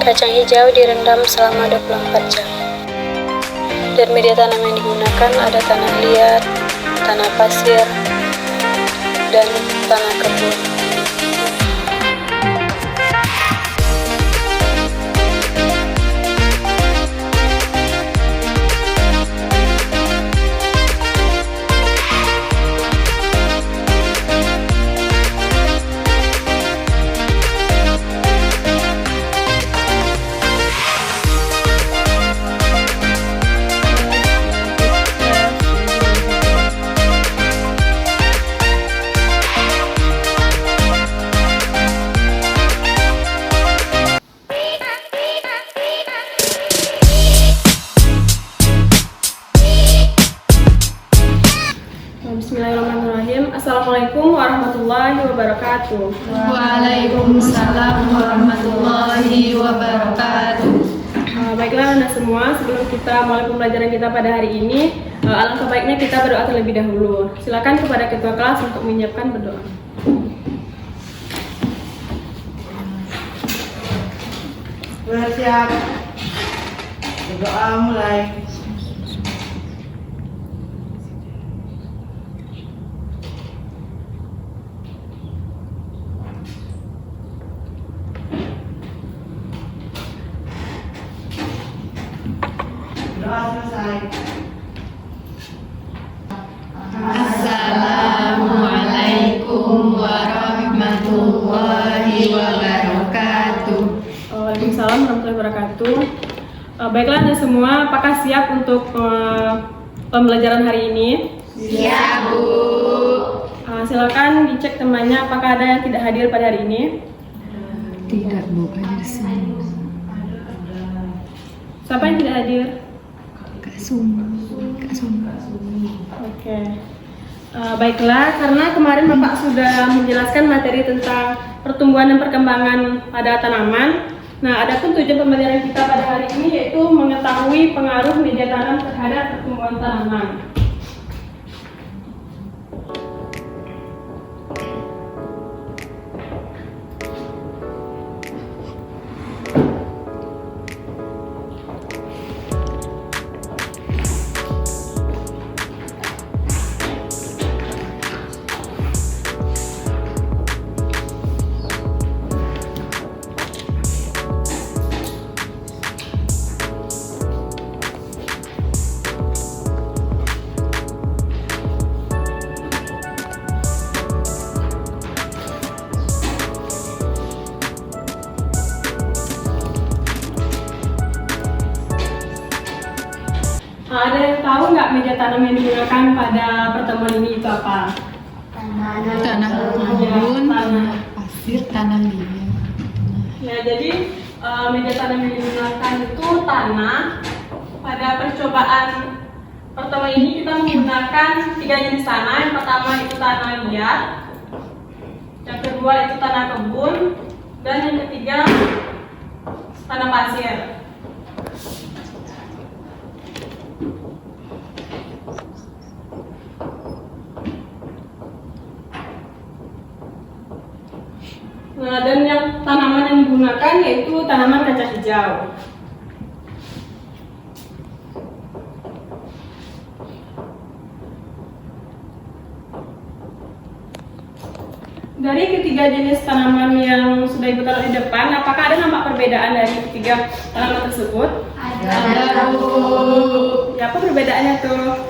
Kacang hijau direndam selama 24 jam. Dan media tanam yang digunakan ada tanah liat, tanah pasir, dan tanah kebun. Bismillahirrahmanirrahim. Assalamualaikum warahmatullahi wabarakatuh. Waalaikumsalam warahmatullahi wabarakatuh. Baiklah Anda semua, sebelum kita mulai pembelajaran kita pada hari ini, alangkah baiknya kita berdoa terlebih dahulu. Silakan kepada ketua kelas untuk menyiapkan berdoa. Siap. Berdoa mulai. Doa selesai. Assalamualaikum warahmatullahi wabarakatuh. Waalaikumsalam warahmatullahi wabarakatuh. Baiklah Anda semua, apakah siap untuk pembelajaran hari ini? Siap, Bu. Silakan dicek temannya apakah ada yang tidak hadir pada hari ini. Tidak, Bu, hadir semua. Siapa yang tidak hadir? Kak Suma. Oke. Baiklah, karena kemarin Bapak sudah menjelaskan materi tentang pertumbuhan dan perkembangan pada tanaman. Nah, adapun tujuan pembelajaran kita pada hari ini yaitu mengetahui pengaruh media tanam terhadap pertumbuhan tanaman. Ada yang tahu nggak media tanam yang digunakan pada pertemuan ini itu apa? Tanah kebun, tanah pasir, tanah liat. Ya, jadi media tanam yang digunakan itu tanah. Pada percobaan pertama ini kita menggunakan 3 jenis tanah. Yang pertama itu tanah liat, yang kedua itu tanah kebun, dan yang ketiga tanah pasir. Nah, dan yang tanaman yang digunakan yaitu tanaman kacang hijau. Dari ketiga jenis tanaman yang sudah Ibu taruh di depan, apakah ada nampak perbedaan dari ketiga tanaman tersebut? Ada, Bu. Ya, apa perbedaannya tuh?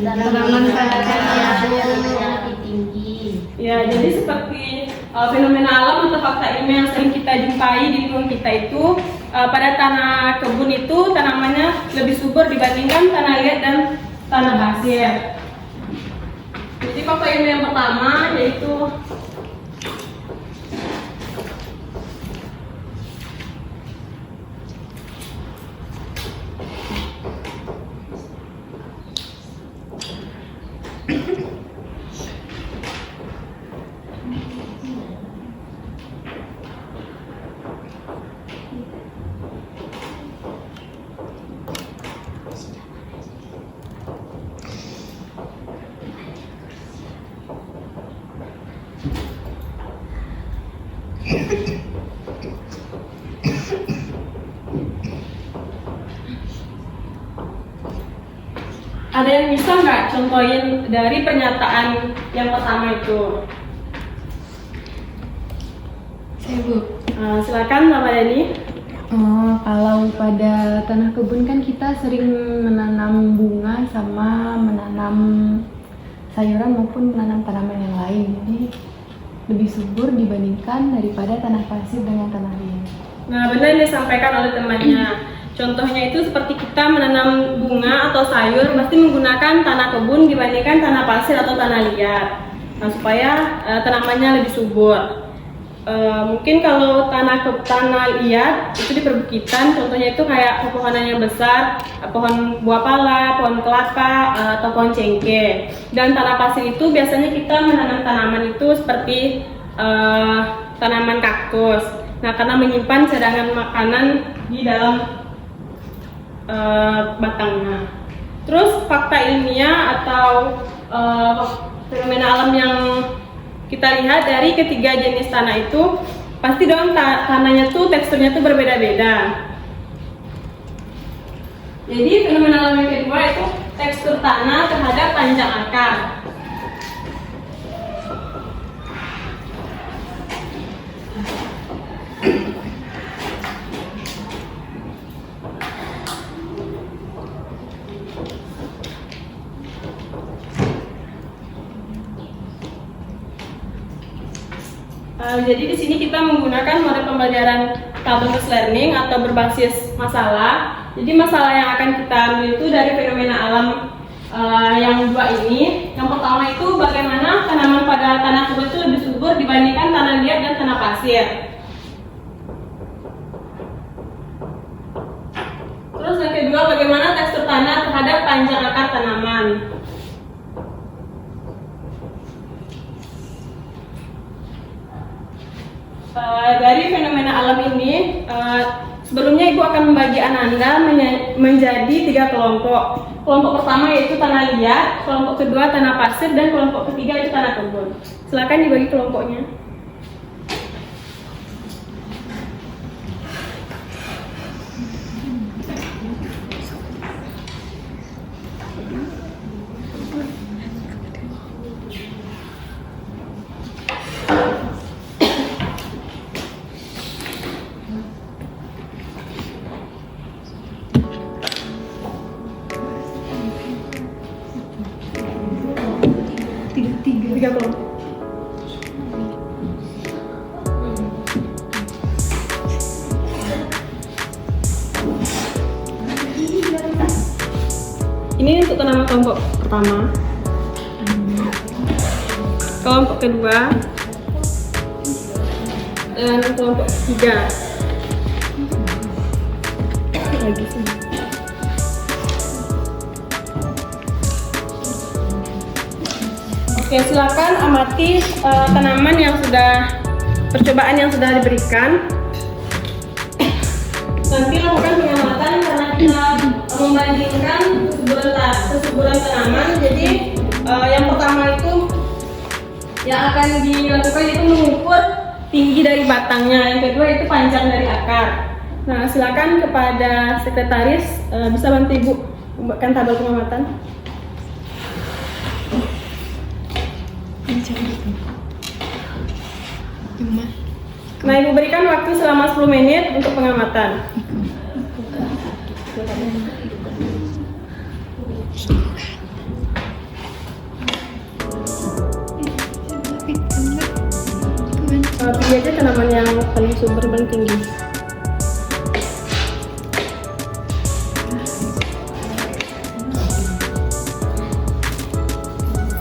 Tanaman kacang lebih tinggi. Ya, jadi seperti fenomena alam atau fakta ilmiah yang sering kita jumpai di lingkungan kita itu, pada tanah kebun itu tanamannya lebih subur dibandingkan tanah liat dan tanah pasir. Jadi fakta ilmiah yang pertama yaitu Ada yang bisa nggak contohin dari pernyataan yang pertama itu? Saya Bu. Silakan Mama Dani. Oh, kalau pada tanah kebun kan kita sering menanam bunga sama menanam sayuran maupun menanam tanaman yang lain. Jadi lebih subur dibandingkan daripada tanah pasir dengan tanah liat. Nah, benar yang disampaikan oleh temannya. Contohnya itu seperti kita menanam bunga atau sayur pasti menggunakan tanah kebun dibandingkan tanah pasir atau tanah liat. Nah, supaya tanamannya lebih subur. Mungkin kalau tanah liat itu di perbukitan, contohnya itu kayak pepohonan yang besar, pohon buah pala, pohon kelapa, atau pohon cengkeh. Dan tanah pasir itu biasanya kita menanam tanaman itu seperti tanaman kaktus. Nah, karena menyimpan cadangan makanan di dalam batangnya. Terus fakta ilmiah atau fenomena alam yang kita lihat dari ketiga jenis tanah itu, pasti dong tanahnya tuh teksturnya tuh berbeda-beda. Jadi fenomena alam yang kedua itu tekstur tanah terhadap panjang akar. Jadi di sini kita menggunakan model pembelajaran problem-based learning atau berbasis masalah. Jadi masalah yang akan kita ambil itu dari fenomena alam yang dua ini. Yang pertama itu bagaimana tanaman pada tanah kebun itu lebih subur dibandingkan tanah liat dan tanah pasir. Terus yang kedua, bagaimana tekstur tanah terhadap panjang akar tanaman. Dari fenomena alam ini, sebelumnya Ibu akan membagi Ananda menjadi 3 kelompok. Kelompok pertama yaitu tanah liat, kelompok kedua tanah pasir, dan kelompok ketiga itu tanah kebun. Silakan dibagi kelompoknya. Tiga kelompok. Ini untuk tanaman kelompok pertama. Kelompok kedua dan kelompok ketiga. Lagi sih. Oke, silakan amati tanaman yang percobaan yang sudah diberikan. Nanti lakukan pengamatan karena kita membandingkan kesuburan tanaman. Jadi yang pertama itu yang akan dilakukan itu mengukur tinggi dari batangnya. Yang kedua itu panjang dari akar. Nah, silakan kepada sekretaris bisa bantu Ibu membuatkan tabel pengamatan. Nah, Ibu berikan waktu selama 10 menit untuk pengamatan. Pilih aja tanaman yang paling subur dan tinggi.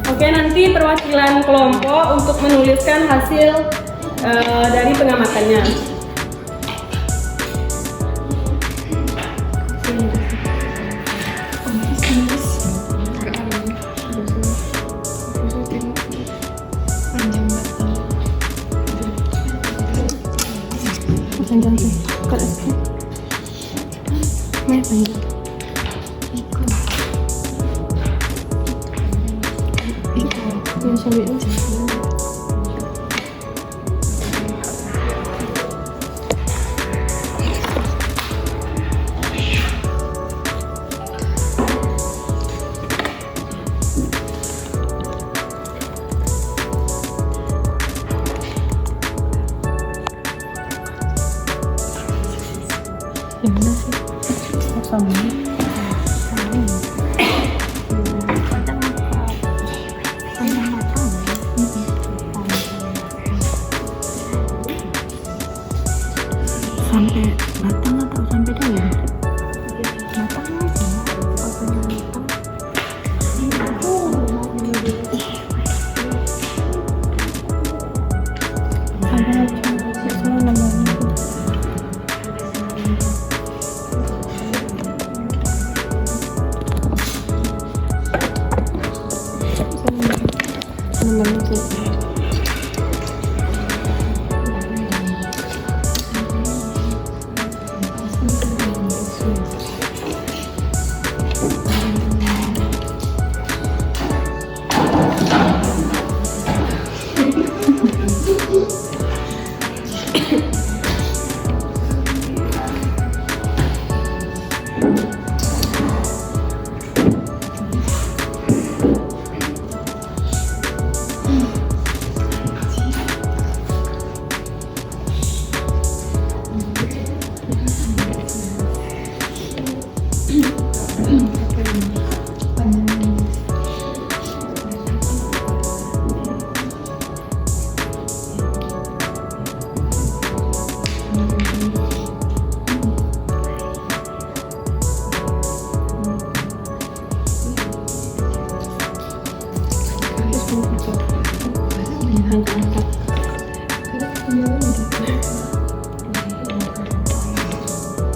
Oke, nanti perwakilan kelompok untuk menuliskan hasil dari pengamatannya. Panjang sih, kalau sih, panjang. Yang sambil ini. Gimana sih? Sama. Sampai batang atau sampai dalam? Batang aja. Sampai sesuai namanya.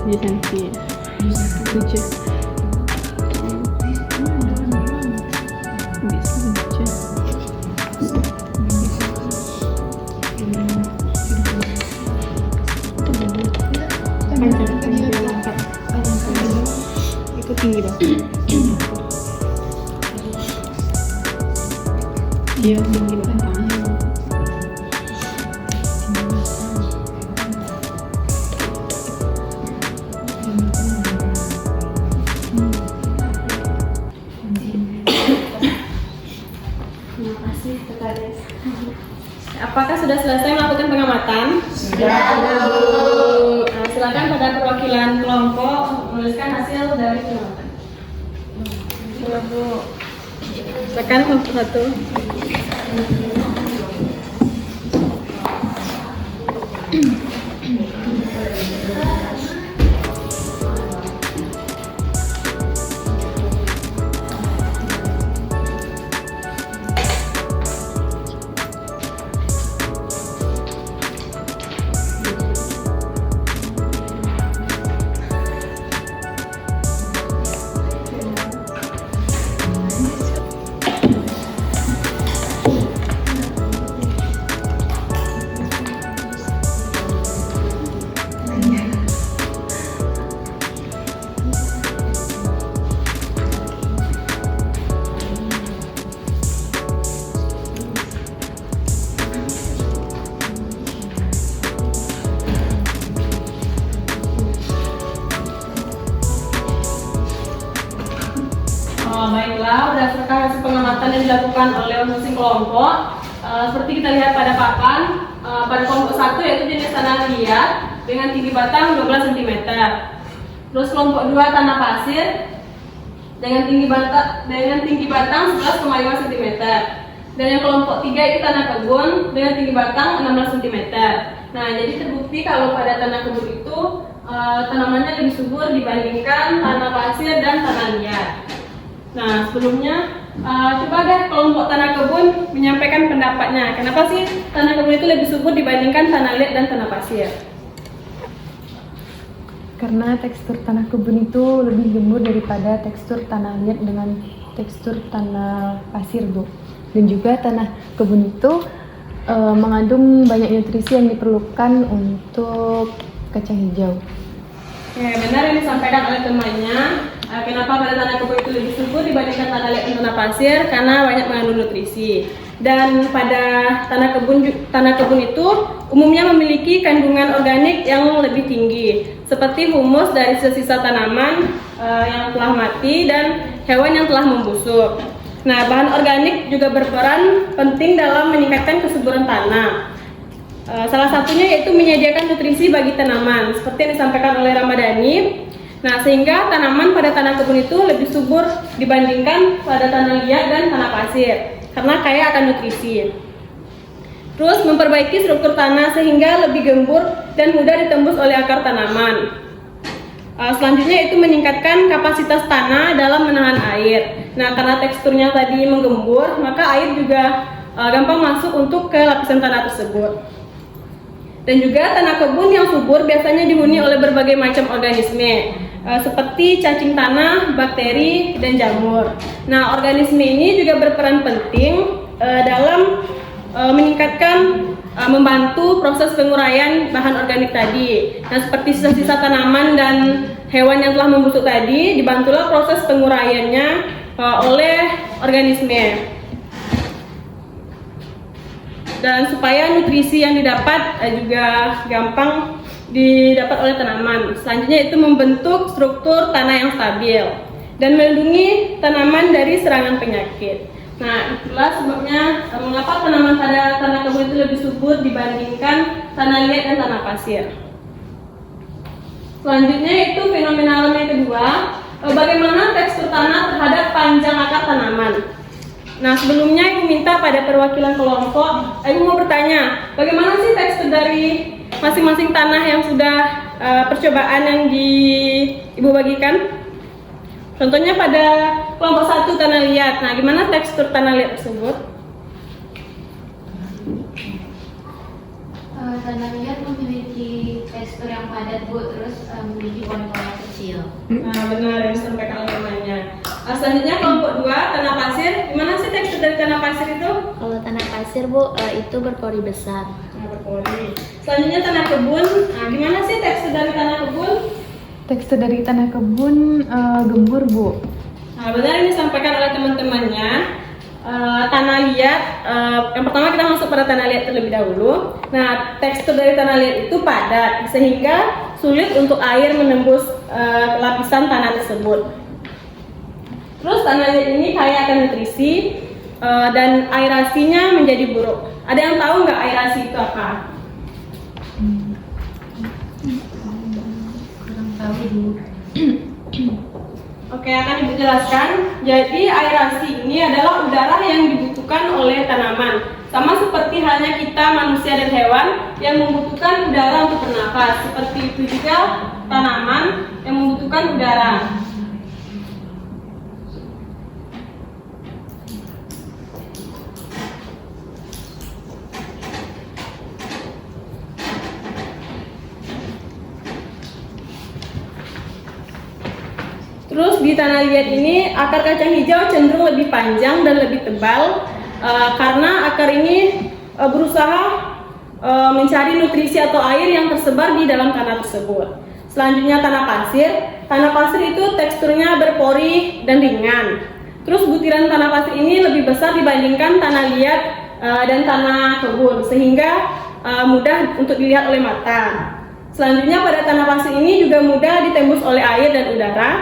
Bisa nanti baca. Bisa baca. Itu tinggi dong. Iya tinggi banget. Apakah sudah selesai melakukan pengamatan? Sudah, Bu. Nah, silakan pada perwakilan kelompok menuliskan hasil dari pengamatan. Coba Bu. Tekan kelompok 1. Baiklah, berdasarkan hasil pengamatan yang dilakukan oleh masing-masing kelompok, seperti kita lihat pada papan, pada kelompok 1 yaitu jenis tanah liat dengan tinggi batang 12 cm. Terus kelompok 2 tanah pasir dengan tinggi batang 11,5 cm. Dan yang kelompok 3 itu tanah kebun dengan tinggi batang 16 cm. Nah, jadi terbukti kalau pada tanah kebun itu tanamannya lebih subur dibandingkan tanah pasir dan tanah liat. Nah, sebelumnya coba deh kelompok tanah kebun menyampaikan pendapatnya. Kenapa sih tanah kebun itu lebih subur dibandingkan tanah liat dan tanah pasir? Karena tekstur tanah kebun itu lebih gembur daripada tekstur tanah liat dengan tekstur tanah pasir, Bu. Dan juga tanah kebun itu mengandung banyak nutrisi yang diperlukan untuk kacang hijau. Ya, benar yang disampaikan oleh temannya. Kenapa pada tanah kebun itu lebih subur dibandingkan tanah liat dan tanah pasir? Karena banyak mengandung nutrisi. Dan pada tanah kebun itu umumnya memiliki kandungan organik yang lebih tinggi, seperti humus dari sisa-sisa tanaman yang telah mati dan hewan yang telah membusuk. Nah, bahan organik juga berperan penting dalam meningkatkan kesuburan tanah. Salah satunya yaitu menyediakan nutrisi bagi tanaman, seperti yang disampaikan oleh Ramadhani. Nah, sehingga tanaman pada tanah kebun itu lebih subur dibandingkan pada tanah liat dan tanah pasir, karena kaya akan nutrisi. Terus memperbaiki struktur tanah sehingga lebih gembur dan mudah ditembus oleh akar tanaman. Selanjutnya itu meningkatkan kapasitas tanah dalam menahan air. Nah, karena teksturnya tadi menggembur, maka air juga gampang masuk untuk ke lapisan tanah tersebut. Dan juga tanah kebun yang subur biasanya dihuni oleh berbagai macam organisme, seperti cacing tanah, bakteri, dan jamur. Nah, organisme ini juga berperan penting dalam meningkatkan, membantu proses penguraian bahan organik tadi. Nah, seperti sisa-sisa tanaman dan hewan yang telah membusuk tadi, dibantulah proses penguraiannya oleh organisme. Dan supaya nutrisi yang didapat juga gampang didapat oleh tanaman. Selanjutnya itu membentuk struktur tanah yang stabil dan melindungi tanaman dari serangan penyakit. Nah, itulah sebabnya mengapa tanaman pada tanah kebun itu lebih subur dibandingkan tanah liat dan tanah pasir. Selanjutnya itu fenomena alam yang kedua, bagaimana tekstur tanah terhadap panjang akar tanaman. Nah, sebelumnya Ibu minta pada perwakilan kelompok, Ibu mau bertanya, bagaimana sih tekstur dari masing-masing tanah yang sudah percobaan yang Ibu bagikan? Contohnya pada kelompok 1 tanah liat. Nah, gimana tekstur tanah liat tersebut? Tanah liat memiliki tekstur yang padat, Bu, terus memiliki pohon-pohon kecil. Nah, benar yang disampaikan oleh temannya. Selanjutnya kelompok 2 tanah pasir. Gimana sih tekstur dari tanah pasir itu? Kalau tanah pasir, Bu, itu berpori besar. Nah, berpori. Selanjutnya tanah kebun. Nah, gimana sih tekstur dari tanah kebun? Tekstur dari tanah kebun gembur, Bu. Nah, benar yang disampaikan oleh teman-temannya. Tanah liat, yang pertama kita masuk pada tanah liat terlebih dahulu. Nah, tekstur dari tanah liat itu padat sehingga sulit untuk air menembus lapisan tanah tersebut. Terus tanah liat ini kaya akan nutrisi dan aerasinya menjadi buruk. Ada yang tahu nggak aerasi itu apa? Kurang tahu, Bu. Oke, akan Ibu jelaskan. Jadi aerasi ini adalah udara yang dibutuhkan oleh tanaman. Sama seperti halnya kita manusia dan hewan yang membutuhkan udara untuk bernafas. Seperti itu juga tanaman yang membutuhkan udara. Terus di tanah liat ini akar kacang hijau cenderung lebih panjang dan lebih tebal karena akar ini berusaha mencari nutrisi atau air yang tersebar di dalam tanah tersebut. Selanjutnya tanah pasir. Tanah pasir itu teksturnya berpori dan ringan. Terus butiran tanah pasir ini lebih besar dibandingkan tanah liat dan tanah kebun sehingga mudah untuk dilihat oleh mata. Selanjutnya pada tanah pasir ini juga mudah ditembus oleh air dan udara.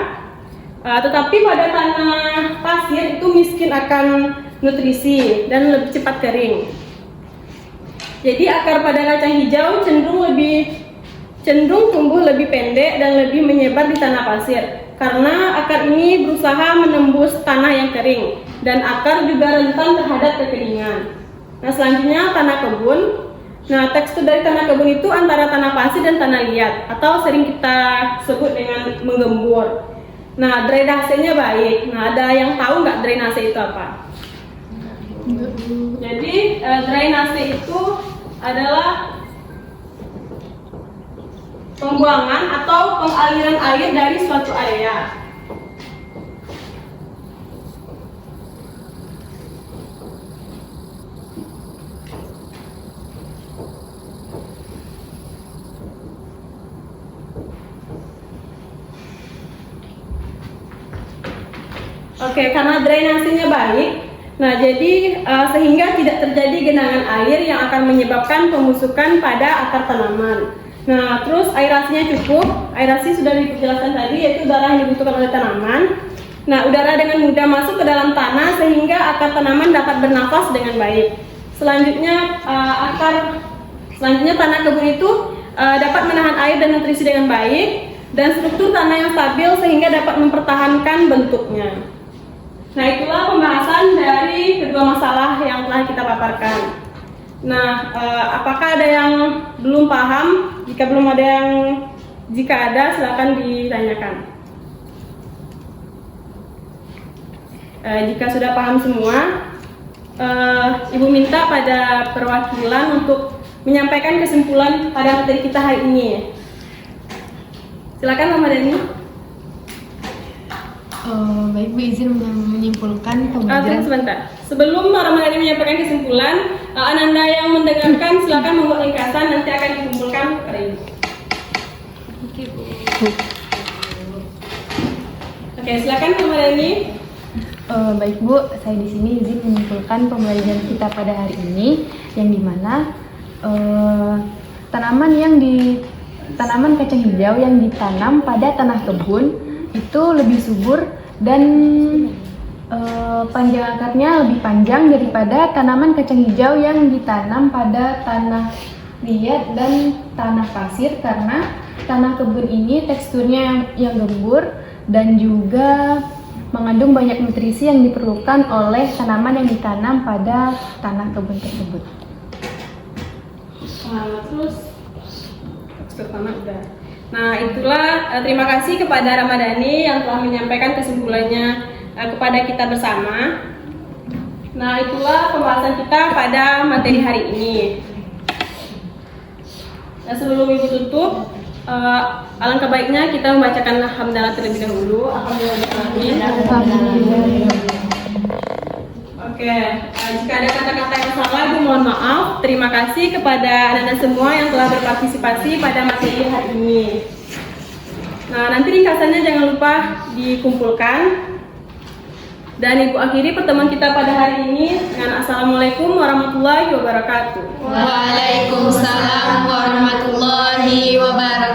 Tetapi pada tanah pasir itu miskin akan nutrisi dan lebih cepat kering. Jadi akar pada kacang hijau cenderung tumbuh lebih pendek dan lebih menyebar di tanah pasir karena akar ini berusaha menembus tanah yang kering dan akar juga rentan terhadap kekeringan. Nah, selanjutnya tanah kebun. Nah, tekstur dari tanah kebun itu antara tanah pasir dan tanah liat atau sering kita sebut dengan menggembur. Nah, drainasenya baik. Nah, ada yang tahu nggak drainase itu apa? Jadi, drainase itu adalah pembuangan atau pengaliran air dari suatu area. Oke, karena drainasenya baik, nah jadi sehingga tidak terjadi genangan air yang akan menyebabkan pembusukan pada akar tanaman. Nah, terus aerasinya cukup. Aerasi sudah dijelaskan tadi, yaitu udara yang dibutuhkan oleh tanaman. Nah, udara dengan mudah masuk ke dalam tanah sehingga akar tanaman dapat bernafas dengan baik. Selanjutnya akar Selanjutnya, tanah kebun itu dapat menahan air dan nutrisi dengan baik, dan struktur tanah yang stabil sehingga dapat mempertahankan bentuknya. Nah, itulah pembahasan dari kedua masalah yang telah kita paparkan. Nah, apakah ada yang belum paham? Jika ada, silakan ditanyakan. Jika sudah paham semua, Ibu minta pada perwakilan untuk menyampaikan kesimpulan pada materi kita hari ini. Silakan Mama Dani. Baik Bu, izin menyimpulkan Tunggu pembelajaran. sebentar. Sebelum Mama Dani menyampaikan kesimpulan, Ananda yang mendengarkan silakan membuat ringkasan, nanti akan dikumpulkan kepada Ibu. Oke Bu. Oke, silakan Mama Dani. Baik Bu, saya di sini izin menyimpulkan pembelajaran kita pada hari ini, yang dimana tanaman kacang hijau yang ditanam pada tanah kebun itu lebih subur dan panjang akarnya lebih panjang daripada tanaman kacang hijau yang ditanam pada tanah liat dan tanah pasir, karena tanah kebun ini teksturnya yang gembur dan juga mengandung banyak nutrisi yang diperlukan oleh tanaman yang ditanam pada tanah kebun tersebut. Terus pertama udah. Nah, itulah terima kasih kepada Ramadhani yang telah menyampaikan kesimpulannya kepada kita bersama. Nah, itulah pembahasan kita pada materi hari ini. Nah, sebelum Ibu tutup, alangkah baiknya kita membacakan hamdalah terlebih dahulu. Oke, jika ada kata-kata yang salah, Ibu mohon maaf. Terima kasih kepada Anda semua yang telah berpartisipasi pada materi hari ini. Nah, nanti ringkasannya jangan lupa dikumpulkan. Dan Ibu akhiri pertemuan kita pada hari ini dengan Assalamualaikum warahmatullahi wabarakatuh. Waalaikumsalam warahmatullahi wabarakatuh.